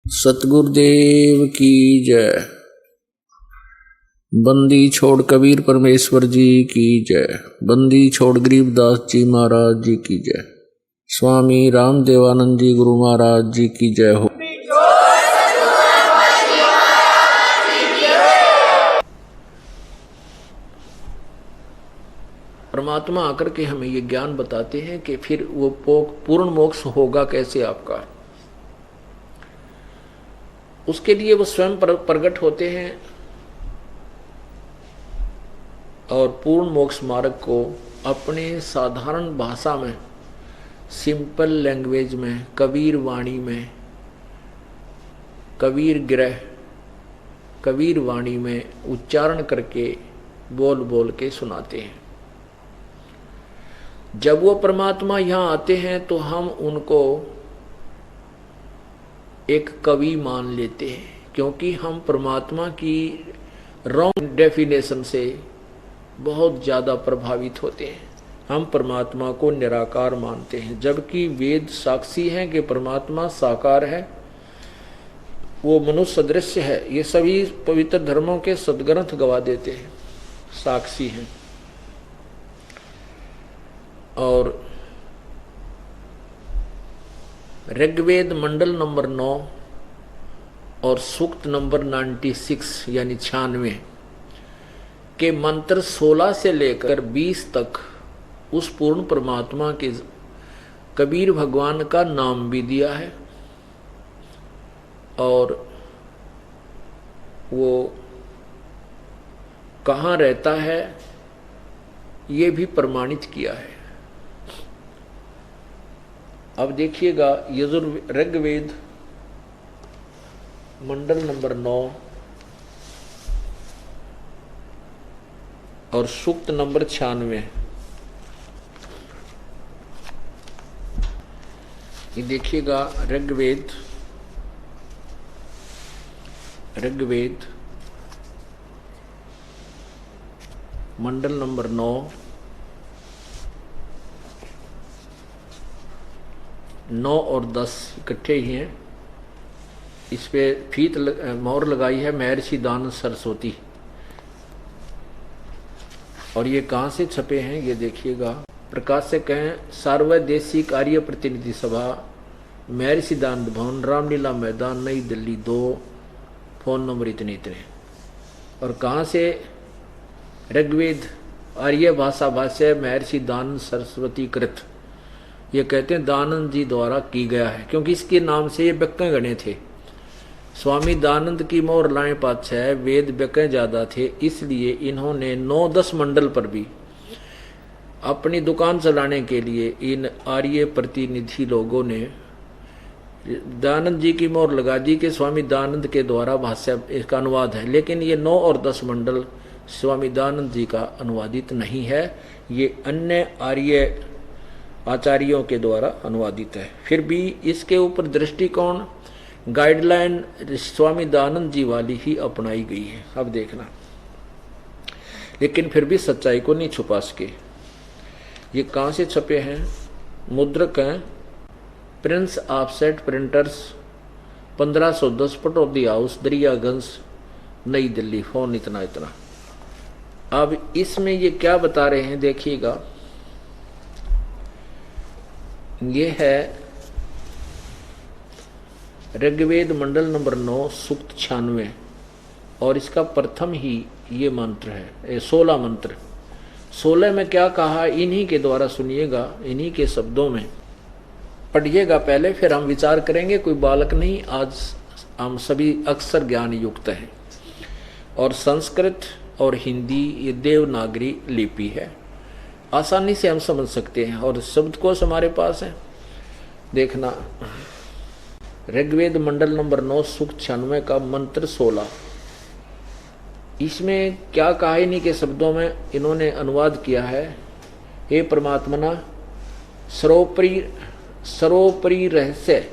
सतगुरुदेव की जय। बंदी छोड़ कबीर परमेश्वर जी की जय। बंदी छोड़ गरीबदास जी महाराज जी की जय। स्वामी रामदेवानंद जी गुरु महाराज जी की जय हो। परमात्मा आकर के हमें ये ज्ञान बताते हैं कि फिर वो पूर्ण मोक्ष होगा कैसे आपका। उसके लिए वो स्वयं प्रकट होते हैं और पूर्ण मोक्ष मार्ग को अपने साधारण भाषा में, सिंपल लैंग्वेज में, कबीर वाणी में, कबीर ग्रह, कबीर वाणी में उच्चारण करके बोल बोल के सुनाते हैं। जब वो परमात्मा यहाँ आते हैं तो हम उनको एक कवि मान लेते हैं, क्योंकि हम परमात्मा की रॉन्ग डेफिनेशन से बहुत ज़्यादा प्रभावित होते हैं। हम परमात्मा को निराकार मानते हैं, जबकि वेद साक्षी हैं कि परमात्मा साकार है, वो मनुष्य सदृश है। ये सभी पवित्र धर्मों के सदग्रंथ गवा देते हैं, साक्षी हैं। और ऋग्वेद मंडल नंबर 9 और सूक्त नंबर 96 यानी 96 के मंत्र 16 से लेकर 20 तक उस पूर्ण परमात्मा के कबीर भगवान का नाम भी दिया है और वो कहाँ रहता है ये भी प्रमाणित किया है। अब देखिएगा, ऋग्वेद मंडल नंबर 9 और सूक्त नंबर 96। ये देखिएगा, ऋग्वेद मंडल नंबर 9 और 10 इकट्ठे ही हैं। इस पे फीत मोहर लगाई है महर्षि दानंद सरस्वती। और ये कहाँ से छपे हैं ये देखिएगा। प्रकाशक हैं सार्वदेशिक आर्य प्रतिनिधि सभा, महर्षि दानंद भवन, रामलीला मैदान, नई दिल्ली 2, फोन नंबर इतने इतने। और कहाँ से? ऋग्वेद आर्य भाषा भाष्य महर्षि दानंद सरस्वती कृत। ये कहते हैं दानंद जी द्वारा की गया है, क्योंकि इसके नाम से ये व्यक्य गणे थे। स्वामी दानंद की मोहर लाए पातशाह वेद व्यक्य ज्यादा थे, इसलिए इन्होंने 9-10 मंडल पर भी अपनी दुकान चलाने के लिए इन आर्य प्रतिनिधि लोगों ने दानंद जी की मोहर लगा दी कि स्वामी दानंद के द्वारा भाष्य इसका अनुवाद है। लेकिन ये 9 और 10 मंडल स्वामी दानंद जी का अनुवादित नहीं है, ये अन्य आर्य आचार्यों के द्वारा अनुवादित है। फिर भी इसके ऊपर दृष्टिकोण गाइडलाइन स्वामी दानंद जी वाली ही अपनाई गई है। अब देखना, लेकिन फिर भी सच्चाई को नहीं छुपा सके। ये कहाँ से छपे हैं? मुद्रक हैं Prince offset printers, 1510 Pataudi house, Daryaganj, नई दिल्ली, फोन इतना इतना। अब इसमें ये क्या बता रहे हैं देखिएगा। ये है ऋग्वेद मंडल नंबर 9 सूक्त 96 और इसका प्रथम ही ये मंत्र है। 16 मंत्र, 16 में क्या कहा इन्हीं के द्वारा सुनिएगा, इन्हीं के शब्दों में पढ़िएगा पहले, फिर हम विचार करेंगे। कोई बालक नहीं, आज हम सभी अक्सर ज्ञान युक्त हैं। और संस्कृत और हिंदी ये देवनागरी लिपि है, आसानी से हम समझ सकते हैं और शब्दकोश हमारे पास है। देखना, ऋग्वेद मंडल नंबर 9 सूक्त 96 का मंत्र 16। इसमें क्या कहा इन्हीं के शब्दों में इन्होंने अनुवाद किया है। हे परमात्मना, सर्वोपरि रहस्य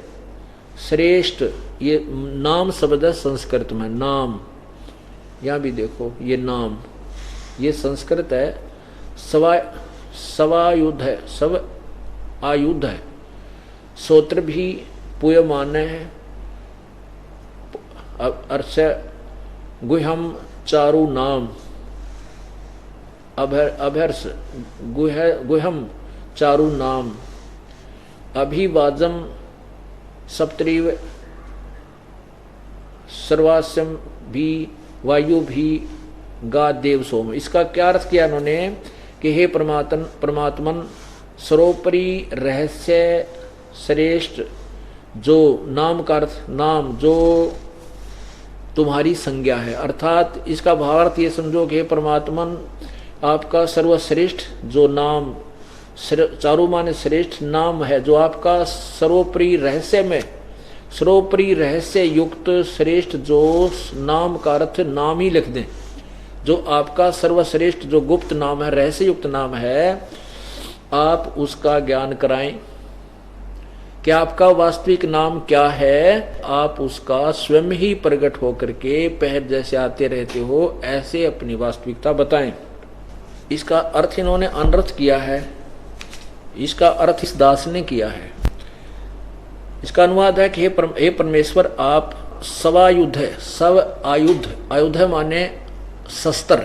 श्रेष्ठ, ये नाम शब्द है संस्कृत में, नाम। यहाँ भी देखो ये नाम, ये संस्कृत है। सवायुध है, सब आयुध है। सूत्र भी पूयमान्य है अर्ष गुह्यम चारु नाम, अभर्ष गुह्यम चारु नाम, अभिवाजम सप्तरीव सर्वास्यम भी वायु भी गा देव सोम। इसका क्या अर्थ किया उन्होंने कि हे परमात्मन सर्वोपरि रहस्य श्रेष्ठ जो नाम का अर्थ नाम जो तुम्हारी संज्ञा है, अर्थात इसका भावार्थ ये समझो कि हे परमात्मन आपका सर्वश्रेष्ठ जो नाम, चारों माने श्रेष्ठ नाम है, जो आपका सर्वोपरि रहस्य में सर्वोपरि रहस्य युक्त श्रेष्ठ जो नाम का अर्थ नाम ही लिख दें, जो आपका सर्वश्रेष्ठ जो गुप्त नाम है, रहस्य युक्त नाम है, आप उसका ज्ञान कराएं कि आपका वास्तविक नाम क्या है। आप उसका स्वयं ही प्रकट होकर के पहले जैसे आते रहते हो ऐसे अपनी वास्तविकता बताएं। इसका अर्थ इन्होंने अनर्थ किया है, इसका अर्थ इस दास ने किया है। इसका अनुवाद है कि हे परमेश्वर आप सवायुध है, सब आयुध, आयुध माने शस्त्र,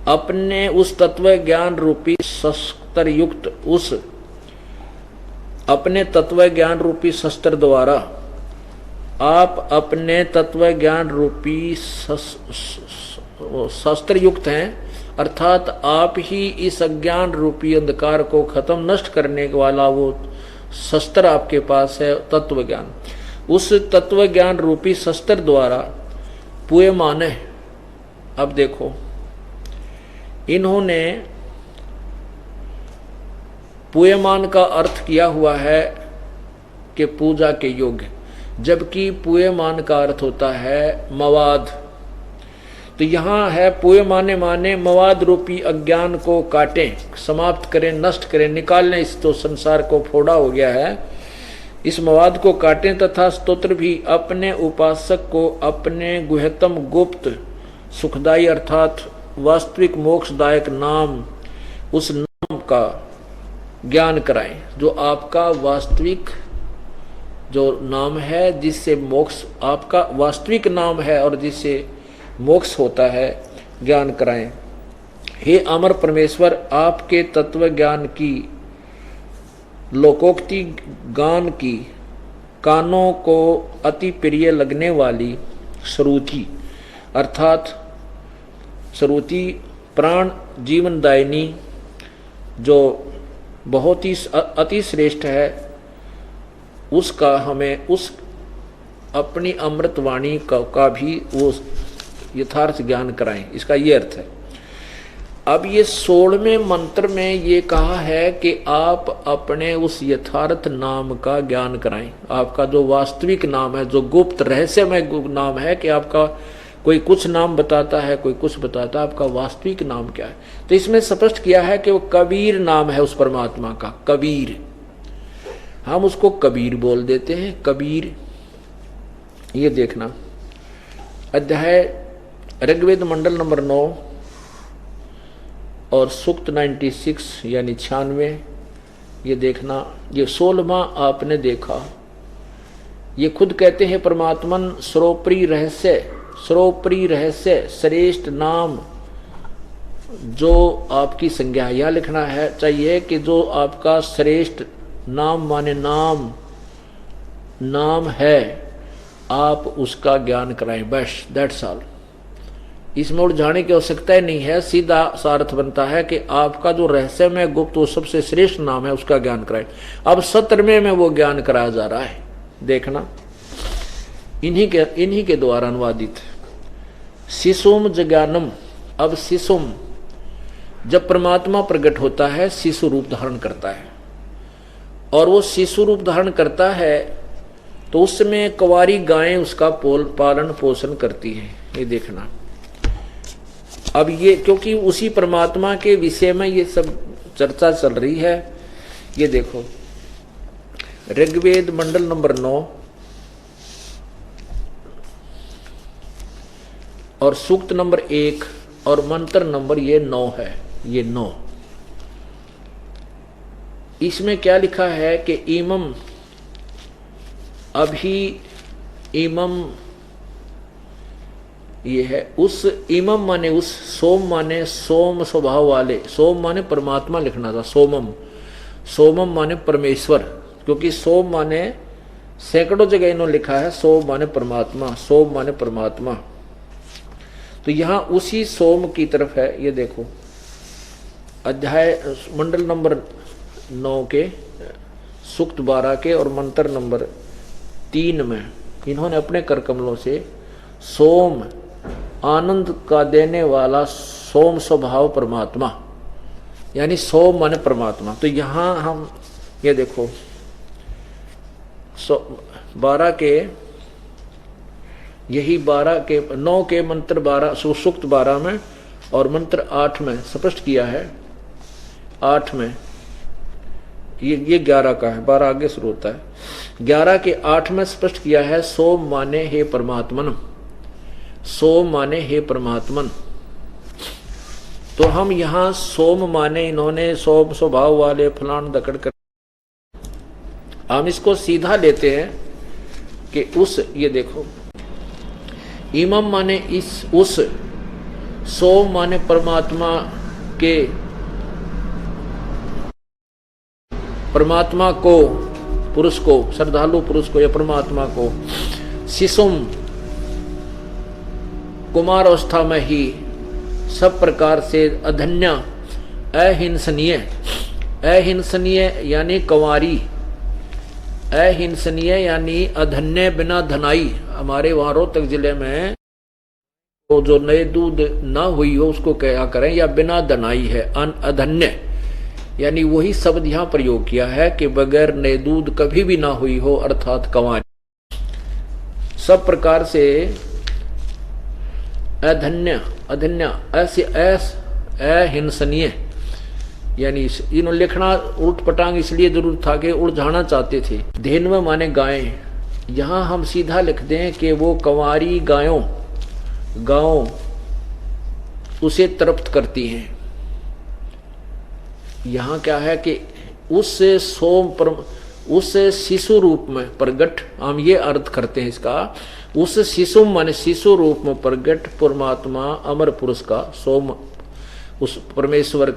अपने उस तत्व ज्ञान रूपी शस्त्र युक्त उस अपने तत्व ज्ञान रूपी शस्त्र द्वारा आप अपने तत्व ज्ञान रूपी शस्त्र युक्त हैं, अर्थात आप ही इस अज्ञान रूपी अंधकार को खत्म नष्ट करने वाला वो शस्त्र आपके पास है तत्व ज्ञान। उस तत्व ज्ञान रूपी शस्त्र द्वारा पूयमान है। अब देखो इन्होंने पूयमान का अर्थ किया हुआ है कि पूजा के योग्य, जबकि पूयमान का अर्थ होता है मवाद। तो यहाँ है पूयमाने माने मवाद रूपी अज्ञान को काटें, समाप्त करें, नष्ट करें, निकाल लें। इस तो संसार को फोड़ा हो गया है, इस मवाद को काटें तथा स्तोत्र भी अपने उपासक को अपने गुह्यतम गुप्त सुखदायी अर्थात वास्तविक मोक्षदायक नाम, उस नाम का ज्ञान कराएं जो आपका वास्तविक जो नाम है, जिससे मोक्ष आपका वास्तविक नाम है और जिससे मोक्ष होता है, ज्ञान कराएं। हे अमर परमेश्वर आपके तत्व ज्ञान की लोकोक्ति गान की कानों को अति प्रिय लगने वाली श्रुति, अर्थात श्रुति प्राण जीवनदायिनी जो बहुत ही अति श्रेष्ठ है, उसका हमें उस अपनी अमृतवाणी का भी वो यथार्थ ज्ञान कराएं। इसका ये अर्थ है। अब ये 16वें मंत्र में ये कहा है कि आप अपने उस यथार्थ नाम का ज्ञान कराएं। आपका जो वास्तविक नाम है, जो गुप्त रहस्यमय नाम है, कि आपका कोई कुछ नाम बताता है, कोई कुछ बताता है, आपका वास्तविक नाम क्या है। तो इसमें स्पष्ट किया है कि वो कबीर नाम है उस परमात्मा का। कबीर, हम उसको कबीर बोल देते हैं, कबीर। ये देखना अध्याय ऋग्वेद मंडल नंबर 9 और सूक्त 96 यानी 96, ये देखना। ये 16वां आपने देखा। ये खुद कहते हैं परमात्मन सर्वोपरि रहस्य श्रेष्ठ नाम जो आपकी संज्ञा, यह लिखना है चाहिए कि जो आपका श्रेष्ठ नाम माने नाम है, आप उसका ज्ञान कराएं। बस दैट्स ऑल। इसमें उलझाने की आवश्यकता ही नहीं है। सीधा सार्थ बनता है कि आपका जो रहस्यमय गुप्त वो सबसे श्रेष्ठ नाम है, उसका ज्ञान कराएं। अब 17वें में वो ज्ञान कराया जा रहा है, देखना। इन्हीं के द्वारा अनुवादित शिशुम जज्ञानम। अब शिशुम, जब परमात्मा प्रकट होता है शिशु रूप धारण करता है, और वो शिशु रूप धारण करता है तो उसमें कुंवारी गायें उसका पालन पोषण करती हैं। ये देखना। अब ये क्योंकि उसी परमात्मा के विषय में ये सब चर्चा चल रही है, ये देखो ऋग्वेद मंडल नंबर 9 और सूक्त नंबर 1 और मंत्र नंबर ये 9 है। ये 9, इसमें क्या लिखा है कि इमम अभी इमम ये है। उस इमम माने उस, सोम माने सोम स्वभाव वाले, सोम माने परमात्मा लिखना था, सोमम, सोमम माने परमेश्वर, क्योंकि सोम माने सैकड़ों जगह इन्होंने लिखा है सोम माने परमात्मा, सोम माने परमात्मा। तो यहां उसी सोम की तरफ है। ये देखो अध्याय मंडल नंबर 9 के सूक्त 12 के और मंत्र नंबर 3 में इन्होंने अपने कर कमलों से सोम, आनंद का देने वाला सोम स्वभाव परमात्मा, यानी सोम माने परमात्मा। तो यहां हम ये देखो 12 के, यही 12 के 9 के मंत्र 12 सूक्त 12 में और मंत्र 8 में स्पष्ट किया है। 8 में ये 11 का है, 12 आगे शुरू होता है। 11 के 8 में स्पष्ट किया है सोम माने हे परमात्मन, सोम माने हे परमात्मन। तो हम यहां सोम माने इन्होंने सोम स्वभाव वाले फलान दकड़ कर, हम इसको सीधा लेते हैं कि उस, ये देखो इमम माने इस, उस, सोम माने परमात्मा के, परमात्मा को, पुरुष को, श्रद्धालु पुरुष को या परमात्मा को, शिशुम कुमार अवस्था में ही सब प्रकार से अधन्य, अहिंसनीय, अहिंसनीय यानी कंवारी, अहिंसनीय यानी अधन्य बिना धनाई। हमारे वहां रोहतक जिले में तो जो नए दूध ना हुई हो उसको क्या करें, या बिना धनाई है, अधन्य, यानी वही शब्द यहां प्रयोग किया है कि बगैर नए दूध कभी भी ना हुई हो, अर्थात कंवारी। सब प्रकार से अधन्य, अधन्य ऐसे अहिंसनीय, यानी इन्होंने लिखना उल्ट पटांग इसलिए जरूर था कि उलझाना चाहते थे। धेनव माने गायें, यहां हम सीधा लिख दें कि वो कंवारी गायों, गायों उसे तृप्त करती हैं। यहां क्या है कि उससे सोम पर, उस शिशु रूप में प्रगट, हम ये अर्थ करते हैं इसका, उस शिशु माने शिशु रूप में प्रगट परमात्मा अमर पुरुष का, सोम उस परमेश्वर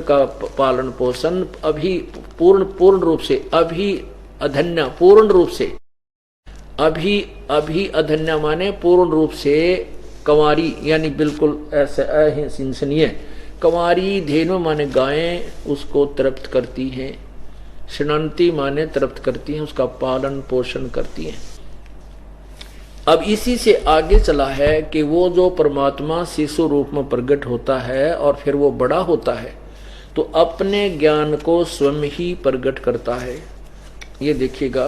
का पालन पोषण अभी पूर्ण रूप से, अभी अधन्य पूर्ण रूप से, अभी अधन्य माने पूर्ण रूप से कंवारी, यानी बिल्कुल ऐसे अहिंसनीय कंवारी। धेनु माने गायें उसको तृप्त करती हैं, शनंती माने तृप्त करती हैं, उसका पालन पोषण करती हैं। अब इसी से आगे चला है कि वो जो परमात्मा शिशु रूप में प्रकट होता है और फिर वो बड़ा होता है तो अपने ज्ञान को स्वयं ही प्रकट करता है। ये देखिएगा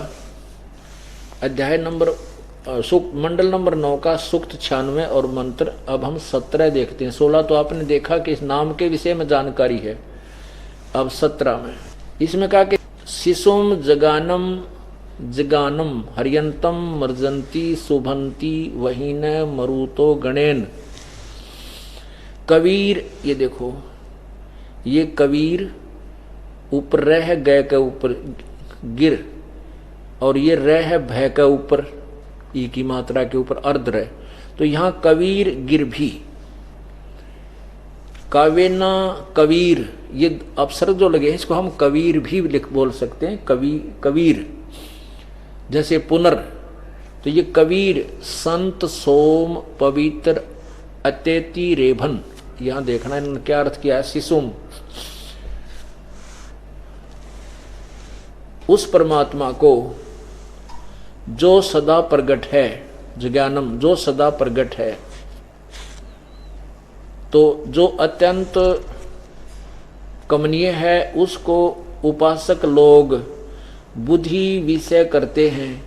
अध्याय नंबर मंडल नंबर 9 का सूक्त 96 और मंत्र, अब हम 17 देखते हैं। 16 तो आपने देखा कि इस नाम के विषय में जानकारी है। अब 17 में इसमें कहा कि शिशुम जगानम जगानम हरियंतम मर्जंती शुभंती वहीन मरुतो गणेन। कबीर, ये देखो ये कबीर ऊपर रह गए के ऊपर गिर, और ये रह भय के ऊपर ई की मात्रा के ऊपर अर्ध रह, तो यहां कबीर गिर भी, कावेना कबीर, ये अपसर्ग जो लगे इसको हम कबीर भी बोल सकते हैं, कबीर जैसे पुनर। तो ये कबीर संत सोम पवित्र अत्यति रेभन, यहां देखना इन्होंने क्या अर्थ किया है। शिशुम उस परमात्मा को जो सदा प्रगट है, ज्ञानम जो सदा प्रगट है, तो जो अत्यंत कमनीय है उसको उपासक लोग बुद्धि विषय करते हैं,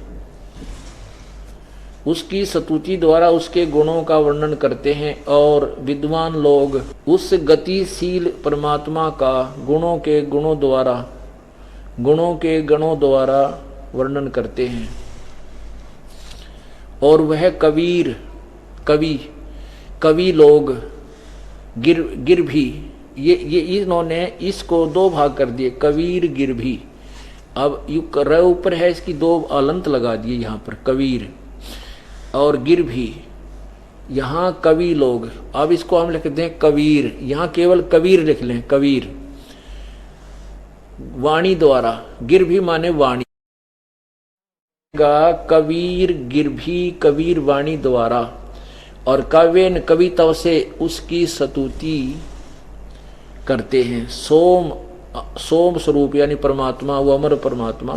उसकी स्तुति द्वारा उसके गुणों का वर्णन करते हैं, और विद्वान लोग उस गतिशील परमात्मा का गुणों के गणों द्वारा वर्णन करते हैं। और वह कवि लोग गिर भी, ये इन्होंने इसको दो भाग कर दिए, कबीर गिर भी। अब यू र ऊपर है, इसकी दो अलंत लगा दिए यहाँ पर कबीर, और गिर भी, यहाँ कवि लोग, अब इसको हम लिख दें कबीर, यहाँ केवल कबीर लिख लें, कबीर वाणी द्वारा, गिर भी माने वाणी, कबीर गिर भी कबीर वाणी द्वारा, और काव्यन कविता से उसकी स्तुति करते हैं। सोम सोम स्वरूप यानी परमात्मा, वो अमर परमात्मा,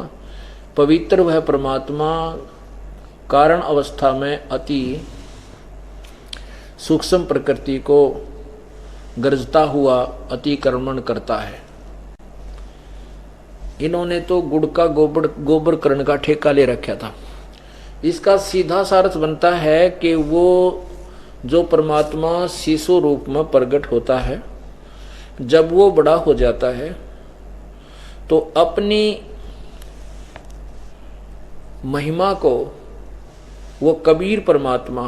पवित्र वह परमात्मा कारण अवस्था में अति सूक्ष्म प्रकृति को गरजता हुआ अतिक्रमण करता है। इन्होंने तो गुड़ का गोबर करण का ठेका ले रखा था। इसका सीधा सार्थ बनता है कि वो जो परमात्मा शिशु रूप में प्रकट होता है, जब वो बड़ा हो जाता है तो अपनी महिमा को वो कबीर परमात्मा,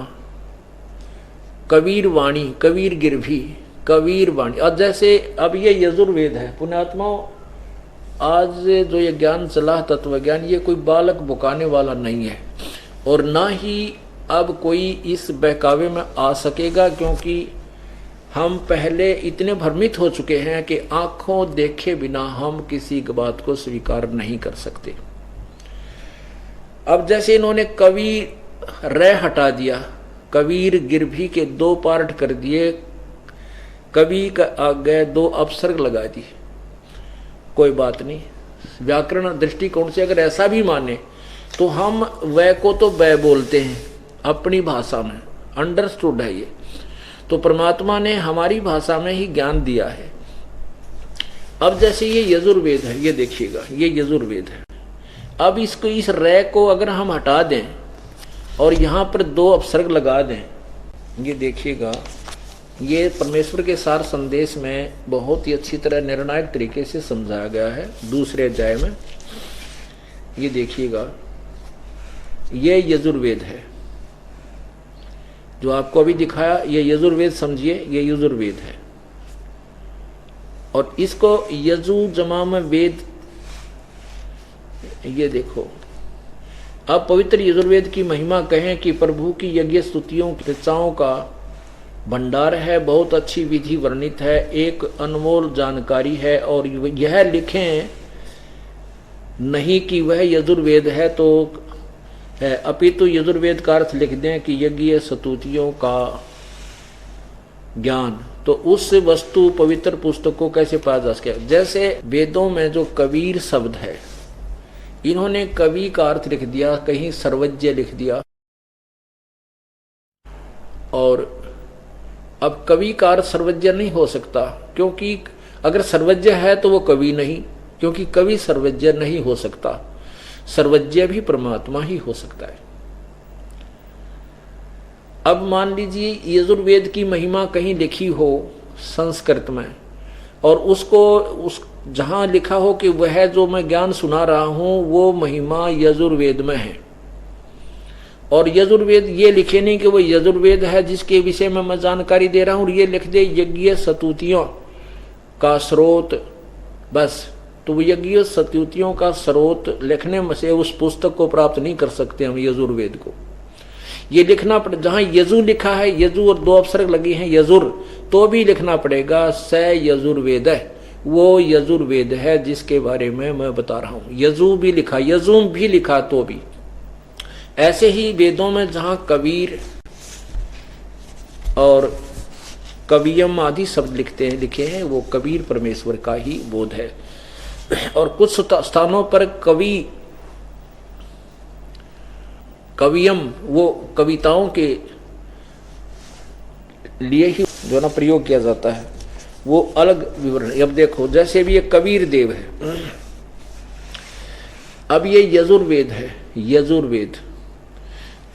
कबीर वाणी, कबीर गिरभी, कबीर वाणी, और जैसे अब ये यजुर्वेद है पुण्यात्माओं, आज जो ये ज्ञान चला तत्व ज्ञान, ये कोई बालक बुकाने वाला नहीं है, और ना ही अब कोई इस बहकावे में आ सकेगा, क्योंकि हम पहले इतने भ्रमित हो चुके हैं कि आंखों देखे बिना हम किसी बात को स्वीकार नहीं कर सकते। अब जैसे इन्होंने कवि रे हटा दिया, कबीर गिरभी के 2 पार्ट कर दिए, कवि का आगे 2 अपसर्ग लगा दी, कोई बात नहीं। व्याकरण दृष्टिकोण से अगर ऐसा भी माने तो हम वह को तो वह बोलते हैं अपनी भाषा में, अंडरस्टूड है ये, तो परमात्मा ने हमारी भाषा में ही ज्ञान दिया है। अब जैसे ये यजुर्वेद है, ये देखिएगा ये यजुर्वेद है, अब इसको इस रे को अगर हम हटा दें और यहाँ पर 2 अपसर्ग लगा दें, ये देखिएगा, ये परमेश्वर के सार संदेश में बहुत ही अच्छी तरह निर्णायक तरीके से समझाया गया है दूसरे अध्याय में। ये देखिएगा, ये यजुर्वेद है जो आपको अभी दिखाया, ये यजुर्वेद समझिए, ये यजुर्वेद है, और इसको यजु जमा में वेद, ये देखो। अब पवित्र यजुर्वेद की महिमा कहें कि प्रभु की यज्ञ स्तुतियों ऋचाओं का भंडार है, बहुत अच्छी विधि वर्णित है, एक अनमोल जानकारी है, और यह लिखें नहीं कि वह यजुर्वेद है तो है, अपितु यजुर्वेद का अर्थ लिख दें कि यज्ञ स्तुतियों का ज्ञान, तो उस वस्तु पवित्र पुस्तक को कैसे पाया जा सके। जैसे वेदों में जो कबीर शब्द है, इन्होंने कवि का अर्थ लिख दिया, कहीं सर्वज्ञ लिख दिया, और अब कवि का अर्थ सर्वज्ञ नहीं हो सकता, क्योंकि अगर सर्वज्ञ है तो वो कवि नहीं, क्योंकि कवि सर्वज्ञ नहीं हो सकता, सर्वज्ञ भी परमात्मा ही हो सकता है। अब मान लीजिए यजुर्वेद की महिमा कहीं लिखी हो संस्कृत में, और उसको उस जहां लिखा हो कि वह जो मैं ज्ञान सुना रहा हूं वो महिमा यजुर्वेद में है, और यजुर्वेद ये लिखे नहीं कि वो यजुर्वेद है जिसके विषय में मैं जानकारी दे रहा हूं, और ये लिख दे यज्ञ स्तुतियों का स्रोत, बस, तो वो यज्ञ स्तुतियों का स्रोत लिखने में से उस पुस्तक को प्राप्त नहीं कर सकते हम यजुर्वेद को। ये लिखना पड़े, जहां यजु लिखा है, यजु और 2 अपसर्ग लगी हैं यजुर, तो भी लिखना पड़ेगा स यजुर्वेद है, वो यजुर्वेद है जिसके बारे में मैं बता रहा हूं। यजु भी लिखा, यजुम भी लिखा तो भी। ऐसे ही वेदों में जहां कबीर और कवियम आदि शब्द लिखे हैं, वो कबीर परमेश्वर का ही बोध है, और कुछ स्थानों पर कवियम वो कविताओं के लिए ही जो ना प्रयोग किया जाता है, वो अलग विवरण। अब देखो, जैसे भी ये कबीर देव है, अब ये यजुर्वेद है, यजुर्वेद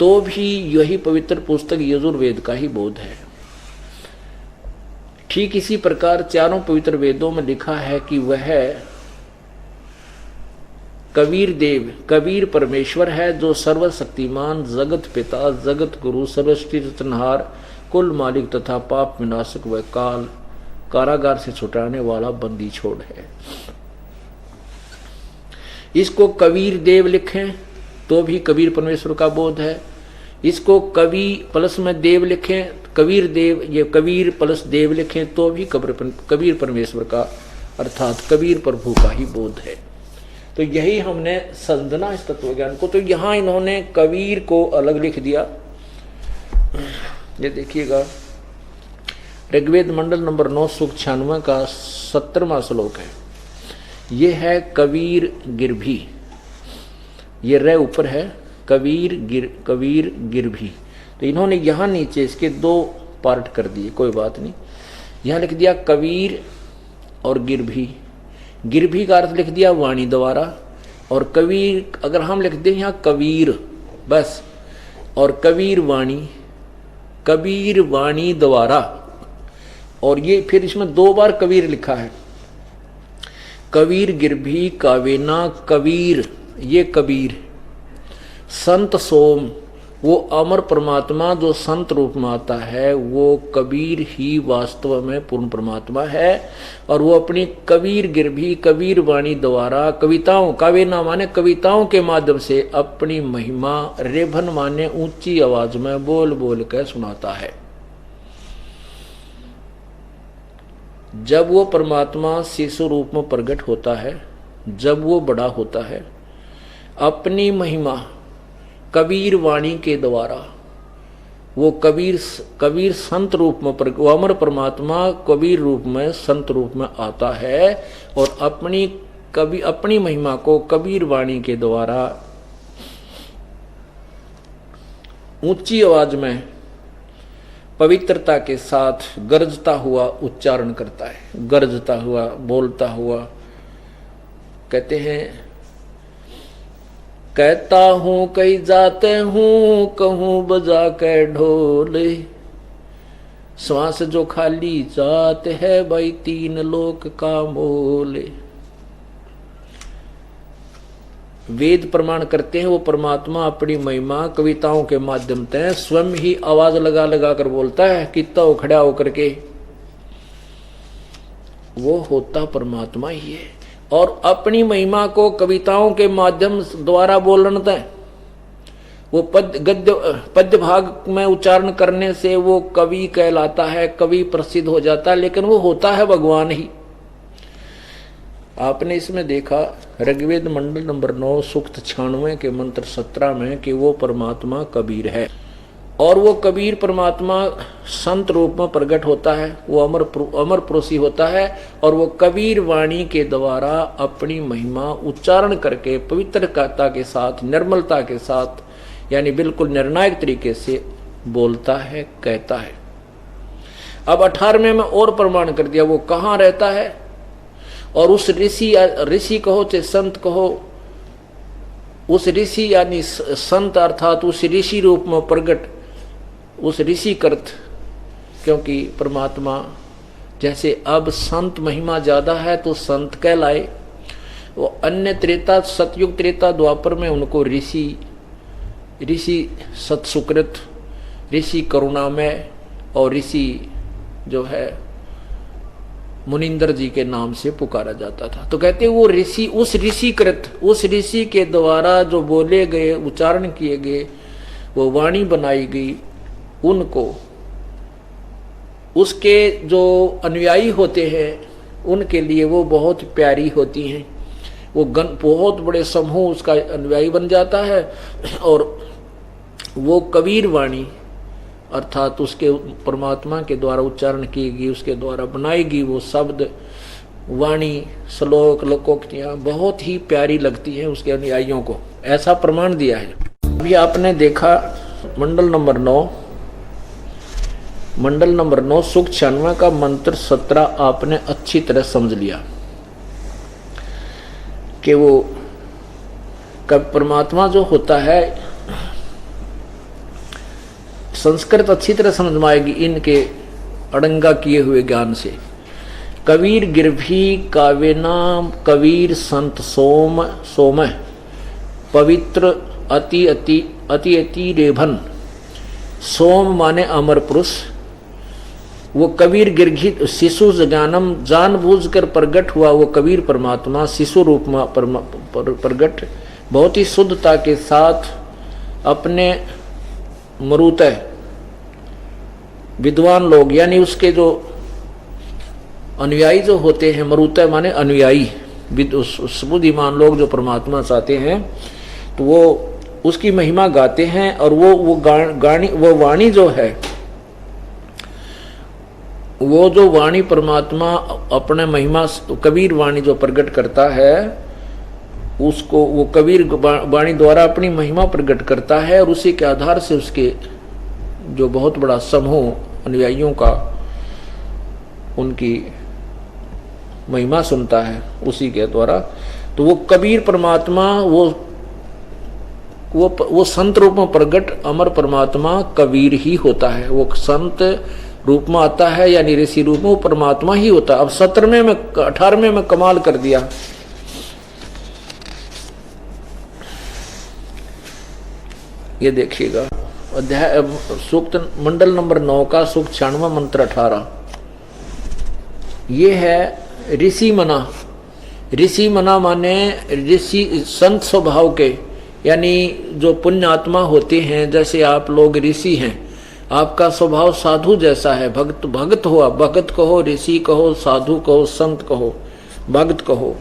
तो भी यही पवित्र पुस्तक यजुर्वेद का ही बोध है। ठीक इसी प्रकार चारों पवित्र वेदों में लिखा है कि वह कबीर देव, कबीर परमेश्वर है जो सर्वशक्तिमान, जगत पिता, जगत गुरु, सर्वसृष्टि रचनहार, कुल मालिक तथा पाप विनाशक व कारागार से छुटाने वाला बंदी छोड़ है। इसको कबीर देव लिखें तो भी कबीर परमेश्वर का बोध है, इसको कवि प्लस में देव लिखें, कबीर देव, ये कबीर प्लस देव लिखें तो भी कबीर परमेश्वर का अर्थात कबीर प्रभु का ही बोध है। तो यही हमने समझना इस तत्व ज्ञान को। तो यहाँ इन्होंने कबीर को अलग लिख दिया। ये देखिएगा ऋग्वेद मंडल नंबर 9 सूक्त 96 का 70वां श्लोक है। ये है कबीर गिरभी, ये रे ऊपर है, कबीर गिरभी। तो इन्होंने यहाँ नीचे इसके 2 पार्ट कर दिए, कोई बात नहीं। यहाँ लिख दिया कबीर और गिरभी, गिरभी का अर्थ लिख दिया वाणी द्वारा, और कबीर अगर हम लिख दें यहाँ कबीर बस, और कबीर वाणी द्वारा, और ये फिर इसमें 2 बार कबीर लिखा है। कबीर गिरभी कावेना कबीर, ये कबीर। संत सोम, वो अमर परमात्मा जो संत रूप में आता है, वो कबीर ही वास्तव में पूर्ण परमात्मा है, और वो अपनी कबीर गिरभी कबीर वाणी द्वारा कविताओं, कावेना माने कविताओं के माध्यम से अपनी महिमा, रेभन माने ऊंची आवाज में बोल बोल कर सुनाता है। जब वो परमात्मा शिशु रूप में प्रकट होता है, जब वो बड़ा होता है, अपनी महिमा कबीर वाणी के द्वारा, वो कबीर संत रूप में, वो अमर परमात्मा कबीर रूप में संत रूप में आता है, और अपनी महिमा को कबीर वाणी के द्वारा ऊंची आवाज में पवित्रता के साथ गरजता हुआ उच्चारण करता है। गरजता हुआ, बोलता हुआ, कहते हैं कहता हूँ कहीं जाते हूँ, कहूँ बजा के ढोल, श्वास जो खाली जाते है भाई 3 लोक का मोल। वेद प्रमाण करते हैं वो परमात्मा अपनी महिमा कविताओं के माध्यम से स्वयं ही आवाज लगा लगा कर बोलता है, कितना वो खड़ा होकर के, वो होता परमात्मा ही है। और अपनी महिमा को कविताओं के माध्यम द्वारा बोलना है, वो पद्य भाग में उच्चारण करने से वो कवि कहलाता है, कवि प्रसिद्ध हो जाता है, लेकिन वो होता है भगवान ही। आपने इसमें देखा ऋग्वेद मंडल नंबर 9 सूक्त 96 के मंत्र 17 में कि वो परमात्मा कबीर है, और वो कबीर परमात्मा संत रूप में प्रकट होता है, वो अमर पुरुषी होता है, और वो कबीर वाणी के द्वारा अपनी महिमा उच्चारण करके पवित्रता के साथ, निर्मलता के साथ, यानी बिल्कुल निर्णायक तरीके से बोलता है, कहता है। अब 18वें में और प्रमाण कर दिया वो कहाँ रहता है, और उस ऋषि कहो चाहे संत कहो, उस ऋषि यानी संत अर्थात उस ऋषि रूप में प्रकट, उस ऋषि कृत, क्योंकि परमात्मा जैसे अब संत महिमा ज्यादा है तो संत कहलाए, वो अन्य त्रेता सतयुग त्रेता द्वापर में उनको ऋषि सत्सुकृत, ऋषि करुणामय और ऋषि जो है मुनिंदर जी के नाम से पुकारा जाता था। तो कहते वो ऋषि, उस ऋषि कृत, उस ऋषि के द्वारा जो बोले गए, उच्चारण किए गए, वो वाणी बनाई गई, उनको उसके जो अनुयायी होते हैं उनके लिए वो बहुत प्यारी होती हैं। वो बहुत बड़े समूह उसका अनुयायी बन जाता है, और वो कबीर वाणी अर्थात उसके परमात्मा के द्वारा उच्चारण की गई, उसके द्वारा बनाई गई वो शब्द, वाणी, श्लोक, लोकोक्तियाँ बहुत ही प्यारी लगती हैं उसके अनुयायियों को, ऐसा प्रमाण दिया है। अभी आपने देखा मंडल नंबर 9 सूक्त 96 का मंत्र 17 आपने अच्छी तरह समझ लिया कि वो परमात्मा जो होता है, संस्कृत अच्छी तरह समझ में आएगी इनके अड़ंगा किए हुए ज्ञान से। कबीर गिरभी काव्यनाम कबीर संत सोम पवित्र अति अति अति अति रेभन। सोम माने अमर पुरुष, वो कबीर गिरघित शिशु ज्ञानम जानबूझकर प्रगट हुआ वो कबीर परमात्मा शिशु रूप में प्रगट बहुत ही शुद्धता के साथ अपने मरुतः विद्वान लोग यानी उसके जो अनुयायी जो होते हैं, मरुतः माने अनुयायी, बुद्धिमान लोग जो परमात्मा चाहते हैं तो वो उसकी महिमा गाते हैं। और वो वाणी जो है, वो जो वाणी परमात्मा अपने महिमा कबीर वाणी जो प्रकट करता है, उसको वो कबीर वाणी द्वारा अपनी महिमा प्रकट करता है और उसी के आधार से उसके जो बहुत बड़ा समूह अनुयायियों का उनकी महिमा सुनता है उसी के द्वारा। तो वो कबीर परमात्मा वो संत रूप में प्रकट अमर परमात्मा कबीर ही होता है। वो संत रूप में आता है यानी ऋषि रूप में वो परमात्मा ही होता है। अब 17वें में 18वें में कमाल कर दिया। ये देखिएगा अध्याय सूक्त मंडल नंबर 9 का सूक्त 96 मंत्र 18। ये है ऋषि मना। ऋषि मना माने ऋषि संत स्वभाव के, यानी जो पुण्य आत्मा होते हैं, जैसे आप लोग ऋषि हैं, आपका स्वभाव साधु जैसा है। भक्त हो, आप भगत कहो, ऋषि कहो, साधु कहो, संत कहो, भक्त कहो।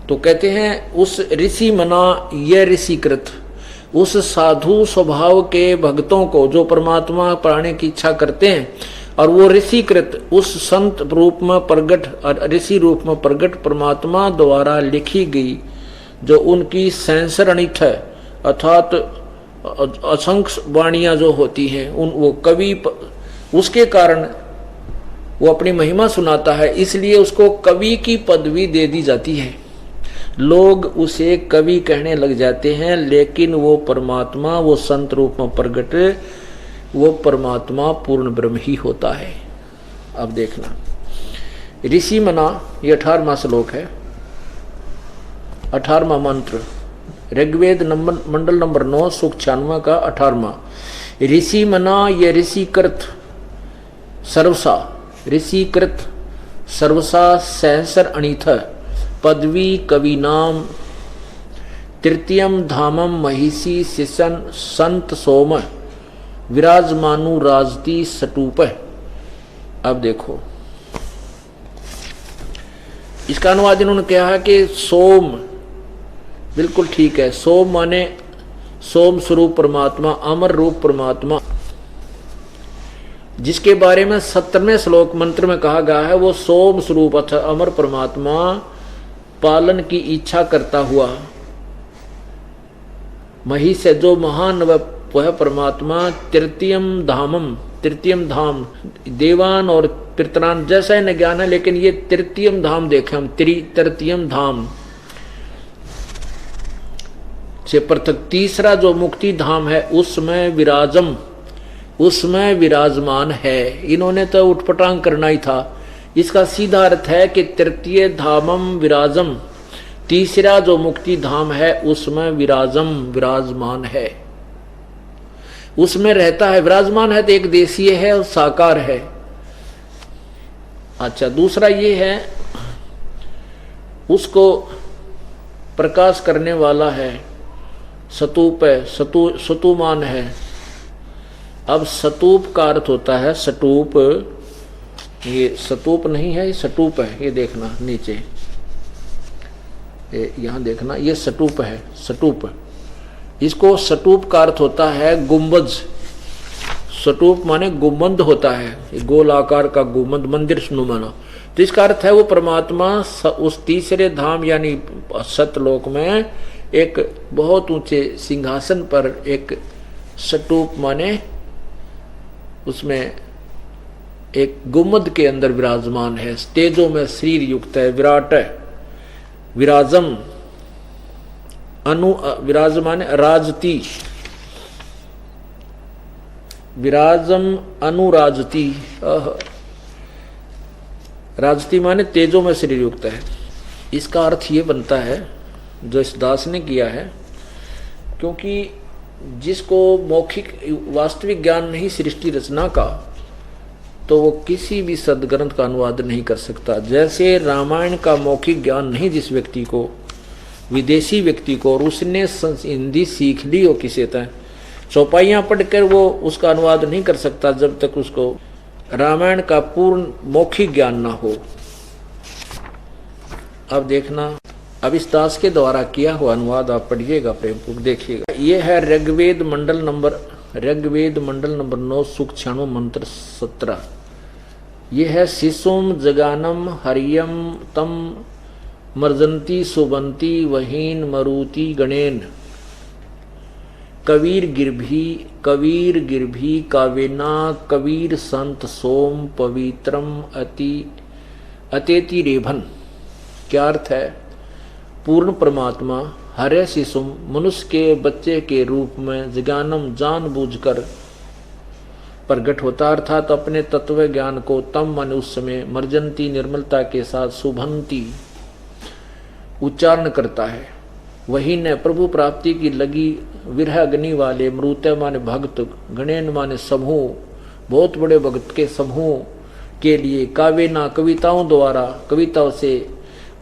तो कहते हैं उस ऋषि मना ये ऋषिकृत, उस साधु स्वभाव के भक्तों को जो परमात्मा पाने की इच्छा करते हैं, और वो ऋषिकृत उस संत रूप में प्रगट और ऋषि रूप में प्रगट परमात्मा द्वारा लिखी गई जो उनकी सैंसरणित है, अर्थात असंख्य वाणियां जो होती हैं, वो कवि उसके कारण वो अपनी महिमा सुनाता है, इसलिए उसको कवि की पदवी दे दी जाती है। लोग उसे कवि कहने लग जाते हैं, लेकिन वो परमात्मा वो संत रूप में प्रगट वो परमात्मा पूर्ण ब्रह्म ही होता है। अब देखना ऋषि मना, ये 18वां श्लोक है, 18वां मंत्र, ऋग्वेद मंडल नंबर 9 सूक्त 96 का 18वां। ऋषि मना ये ऋषिकृत सर्वसा, ऋषिकृत सर्वसा सहसर अणिथ पदवी कवि नाम तृतीयम धामम महिषी शिशन संत सोम विराजमानु राजती सटूप। अब देखो इसका अनुवाद इन्होंने कहा है कि सोम, बिल्कुल ठीक है। सोम माने सोम स्वरूप परमात्मा, अमर रूप परमात्मा, जिसके बारे में 17वें श्लोक मंत्र में कहा गया है, वो सोम स्वरूप अर्थात अमर परमात्मा पालन की इच्छा करता हुआ मही से जो महान वह परमात्मा तृतीयम धामम, तृतीयम धाम देवान और पितरान जैसा ही न ज्ञान है, लेकिन ये तृतीयम धाम देखें हम, तृतीयम धाम से पृथक तीसरा जो मुक्ति धाम है उसमें विराजम, उसमें विराजमान है। इन्होंने तो उठपटांग करना ही था। इसका सीधा अर्थ है कि तृतीय धामम विराजम, तीसरा जो मुक्ति धाम है उसमें विराजम विराजमान है, उसमें रहता है। विराजमान है तो एक देशीय है और साकार है। अच्छा, दूसरा ये है उसको प्रकाश करने वाला है, सतूप है, सतुमान है। अब सतूप का अर्थ होता है सटूप, ये सतूप नहीं है, ये सटूप है। ये देखना नीचे, यहां देखना, ये सटूप है, सटूप। इसको सटूप का अर्थ होता है गुंबज। सटूप माने गुंबद होता है, गोल आकार का गुंबद, मंदिर नुमाना। तो इसका अर्थ है वो परमात्मा उस तीसरे धाम यानी सतलोक में एक बहुत ऊंचे सिंहासन पर एक सटूप माने उसमें एक गुम्मद के अंदर विराजमान है, तेजो में शरीर युक्त है, विराट है, विराजम विराजमान राजती, विराजम अनुराजती, राजती माने तेजो में शरीर युक्त है। इसका अर्थ ये बनता है जो इस दास ने किया है, क्योंकि जिसको मौखिक वास्तविक ज्ञान नहीं सृष्टि रचना का, तो वो किसी भी सदग्रंथ का अनुवाद नहीं कर सकता। जैसे रामायण का मौखिक ज्ञान नहीं जिस व्यक्ति को, विदेशी व्यक्ति को, और उसने हिंदी सीख ली हो किसी तरह, चौपाइयां पढ़कर वो उसका अनुवाद नहीं कर सकता जब तक उसको रामायण का पूर्ण मौखिक ज्ञान ना हो। अब देखना, अब इस दास के द्वारा किया हुआ अनुवाद आप पढ़िएगा, प्रेमपूर्वक देखिएगा। ये है ऋग्वेद मंडल नंबर 9 सूक्त 96 मंत्र 17। ये है शिशुम जगानम हरियम तम मर्जंती सुबंती वहीन मरुति गणेन कबीर गिरभी कावेना कबीर संत सोम पवित्रम अतेति रेभन। क्या अर्थ है? पूर्ण परमात्मा हरे शिशुम मनुष्य के बच्चे के रूप में जगानम जानबूझकर प्रकट होता, अर्थात अपने तत्व ज्ञान को तम मन उस समय मर्जंती निर्मलता के साथ सुभंती उच्चारण करता है। वही ने प्रभु प्राप्ति की लगी विरह अग्नि वाले मृत्य माने भक्त, गणेन माने समूह, बहुत बड़े भक्त के समूह के लिए काव्यना कविताओं द्वारा, कविताओं से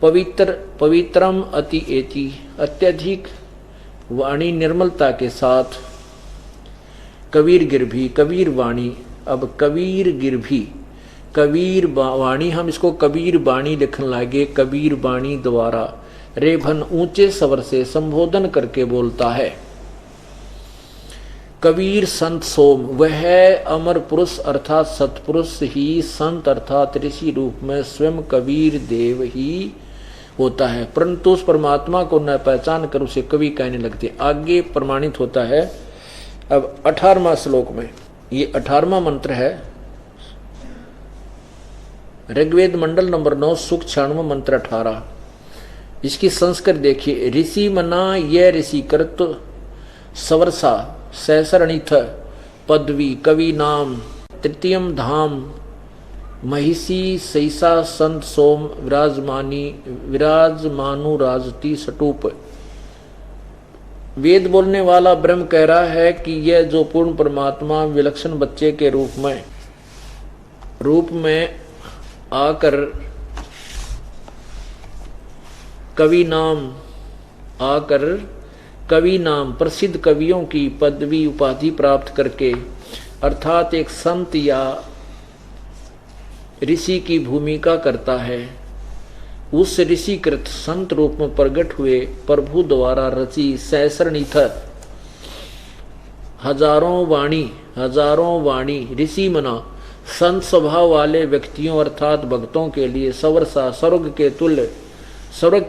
पवित्रम अति एति अत्यधिक वाणी निर्मलता के साथ कबीर वाणी। अब कबीर वाणी हम इसको कबीर वाणी लिखने लगे। कबीर वाणी द्वारा रेभन ऊंचे स्वर से संबोधन करके बोलता है। कबीर संत सोम, वह अमर पुरुष अर्थात सतपुरुष ही संत अर्थात ऋषि रूप में स्वयं कबीर देव ही होता है, परंतु उस परमात्मा को न पहचान कर उसे कवि कहने लगते। आगे प्रमाणित होता है अब 18वां श्लोक में। ये 18वां मंत्र है ऋग्वेद मंडल नंबर 9 सूक्त 96 मंत्र 18। इसकी संस्कृत देखिए। ऋषि मना ये ऋषि कृत सवरसा सहसरणिथ पदवी कवि नाम तृतीयम धाम महिषी सैसा संत सोम विराजमानु राजती सटूप। वेद बोलने वाला ब्रह्म कह रहा है कि यह जो पूर्ण परमात्मा विलक्षण बच्चे के रूप में आकर कवि नाम प्रसिद्ध कवियों की पदवी उपाधि प्राप्त करके अर्थात एक संत या ऋषि की भूमिका करता है, उस ऋषिकृत संत रूप में प्रकट हुए प्रभु द्वारा रची सहस्रनिथ हजारों वाणी ऋषि मना संत स्वभाव वाले व्यक्तियों अर्थात भक्तों के लिए सवरसा स्वर्ग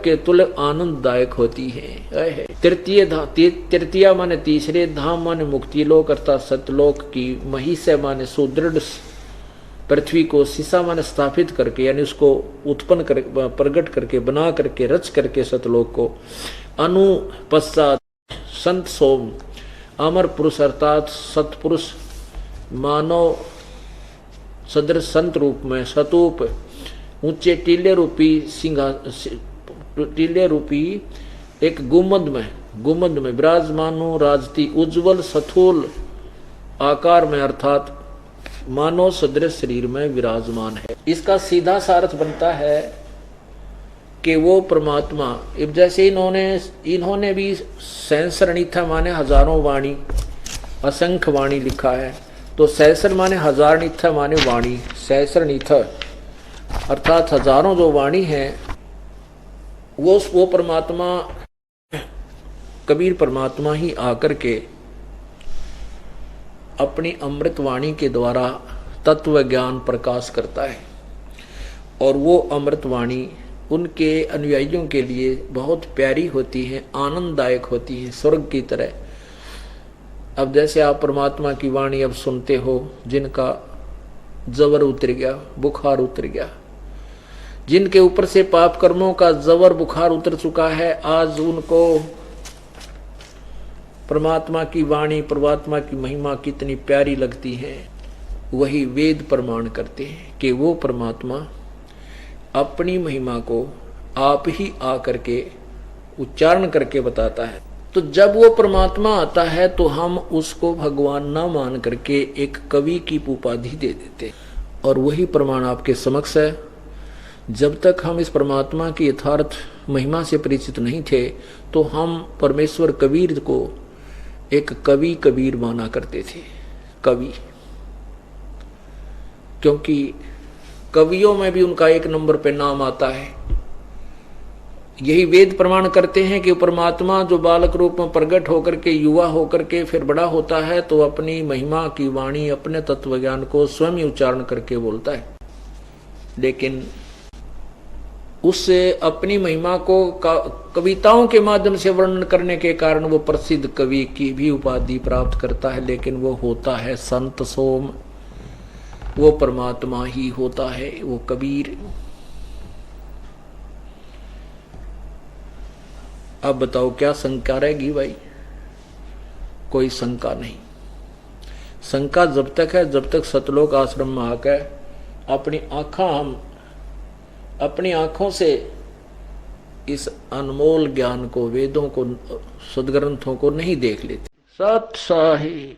के तुल्य आनंददायक होती है। तृतीय माने तीसरे, धाम माने मुक्ति लोक अर्थात सतलोक की, महिष माने सुदृढ़ पृथ्वी को, सीसा माने स्थापित करके यानी उसको उत्पन्न कर प्रकट करके बना करके रच करके सतलोक को, अनु पश्चात संत सोम अमर पुरुष अर्थात सतपुरुष मानव सदृश संत रूप में सतूप ऊंचे टीले रूपी एक गुम्बद में विराजमानो राजती उज्जवल सथूल आकार में अर्थात मानव सदृश शरीर में विराजमान है। इसका सीधा सा अर्थ बनता है कि वो परमात्मा, जैसे इन्होंने भी सहस्रनिथ माने हजारों वाणी, असंख्य वाणी लिखा है, तो सहस्र माने हजार, निथ माने वाणी, सहस्रनिथ अर्थात हजारों जो वाणी है वो परमात्मा कबीर परमात्मा ही आकर के अपनी अमृत वाणी के द्वारा तत्व ज्ञान प्रकाश करता है, और वो अमृत वाणी उनके अनुयायियों के लिए बहुत प्यारी होती है, आनंददायक होती है, स्वर्ग की तरह। अब जैसे आप परमात्मा की वाणी अब सुनते हो, जिनका जबर उतर गया, बुखार उतर गया, जिनके ऊपर से पाप कर्मों का जबर बुखार उतर चुका है, आज उनको परमात्मा की वाणी, परमात्मा की महिमा कितनी प्यारी लगती है। वही वेद प्रमाण करते हैं कि वो परमात्मा अपनी महिमा को आप ही आकर के उच्चारण करके बताता है। तो जब वो परमात्मा आता है तो हम उसको भगवान ना मान करके एक कवि की उपाधि दे देते, और वही प्रमाण आपके समक्ष है। जब तक हम इस परमात्मा की यथार्थ महिमा से परिचित नहीं थे तो हम परमेश्वर कबीर को एक कवि कबीर माना करते थे। कवि, क्योंकि कवियों में भी उनका एक नंबर पे नाम आता है। यही वेद प्रमाण करते हैं कि परमात्मा जो बालक रूप में प्रकट होकर के युवा होकर के फिर बड़ा होता है तो अपनी महिमा की वाणी, अपने तत्व ज्ञान को स्वयं ही उच्चारण करके बोलता है। लेकिन उससे अपनी महिमा को कविताओं के माध्यम से वर्णन करने के कारण वो प्रसिद्ध कवि की भी उपाधि प्राप्त करता है। लेकिन वो होता है संत सोम, वो परमात्मा ही होता है, वो कबीर। अब बताओ क्या शंका रहेगी भाई? कोई शंका नहीं। शंका जब तक है जब तक सतलोक आश्रम में आकर अपनी आंखों से इस अनमोल ज्ञान को, वेदों को, सदग्रंथों को नहीं देख लेते। सत साही।